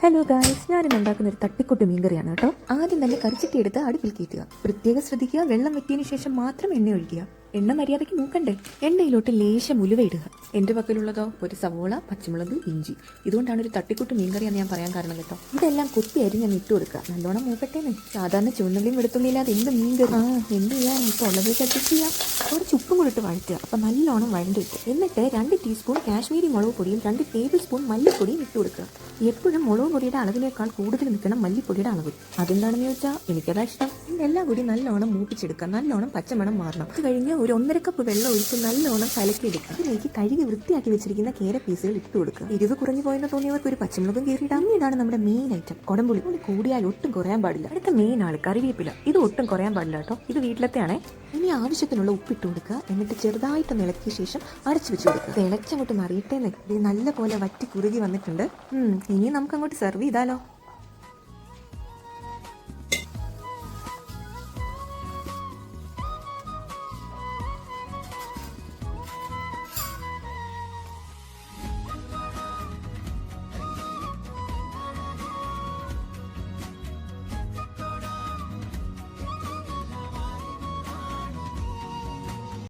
Hello guys, ഞാനിന്ന് ഉണ്ടാക്കുന്ന ഒരു തട്ടിക്കൂട്ട് മീൻകറിയാണ് കേട്ടോ. ആദ്യം തന്നെ കറിച്ചട്ടി എടുത്ത് അടുപ്പിൽ കയറ്റുക. പ്രത്യേകം ശ്രദ്ധിക്കുക, വെള്ളം വെറ്റിയതിനു ശേഷം മാത്രം എണ്ണ ഒഴിക്കുക. എണ്ണ മര്യാദയ്ക്ക് നോക്കണ്ടേ. എണ്ണയിലോട്ട് ലേശം ഉലുവ ഇടുക. എൻ്റെ പക്കലുള്ളതോ ഒരു സവോള, പച്ചമുളക്, ഇഞ്ചി. ഇതുകൊണ്ടാണ് ഒരു തട്ടിക്കൂട്ട് മീൻകറിയാന്ന് ഞാൻ പറയാൻ കാരണം കേട്ടോ. ഇതെല്ലാം കൊത്തി അരിഞ്ഞ് ഞാൻ ഇട്ട് കൊടുക്കുക. നല്ലോണം മൂക്കട്ടേന്ന്. സാധാരണ ചുവന്നുള്ളിയും വെളുത്തുള്ളിയില്ലാതെ എന്ത് മീൻകറി എന്ത് ചെയ്യാൻ ഇപ്പോൾ ഉള്ളത് അഡ്ജസ്റ്റ് ചെയ്യാം. കുറച്ച് ഉപ്പും കൂടി ഇട്ട് വഴറ്റുക. അപ്പം നല്ലോണം വഴണ്ടിട്ട് എന്നിട്ട് 2 ടീസ്പൂൺ കാശ്മീരി മുളക് പൊടിയും 2 ടേബിൾ സ്പൂൺ മല്ലിപ്പൊടിയും ഇട്ട് കൊടുക്കുക. എപ്പോഴും മുളക് പൊടിയുടെ അളവിനേക്കാൾ കൂടുതൽ നിൽക്കണം മല്ലിപ്പൊടിയുടെ അളവ്. അതെന്താണെന്ന് ചോദിച്ചാൽ എനിക്കതാ ഇഷ്ടം. എല്ലാം കൂടി നല്ലോണം മൂപ്പിച്ചെടുക്കുക. നല്ലോണം പച്ചമണം മാറണം. അത് കഴിഞ്ഞ് ഒരു 1.5 കപ്പ് വെള്ളം ഒഴിച്ച് നല്ലോണം കലക്കിയെടുക്കുക. അതിലേക്ക് കഴുകി വൃത്തിയാക്കി വെച്ചിരിക്കുന്ന കേര പീസുകൾ ഇട്ട് കൊടുക്കുക. എരിവ് കുറഞ്ഞു പോയെന്ന് തോന്നിയവർക്ക് ഒരു പച്ചമുളകും കീറിയിടാം. ഇതാണ് നമ്മുടെ മെയിൻ ഐറ്റം, കുടംപുളി. കൂടിയാൽ ഒട്ടും കുറയാൻ പാടില്ല. അടുത്ത മെയിൻ ആള് കറിവേപ്പില. ഇത് ഒട്ടും കുറയാൻ പാടില്ല കേട്ടോ. ഇത് വീട്ടിലത്തെയാണേ. ഇനി ആവശ്യത്തിനുള്ള ഉപ്പിട്ട് കൊടുക്കുക. എന്നിട്ട് ചെറുതായിട്ട് ഇളക്കിയ ശേഷം അടച്ചു വെച്ച് കൊടുക്കുക. തിളച്ചങ്ങോട്ട് മറിയിട്ടേന്ന്. ഇത് നല്ല പോലെ വറ്റി കുറുകി വന്നിട്ടുണ്ട്. ഇനി നമുക്ക് അങ്ങോട്ട് സെർവ് ചെയ്താലോ.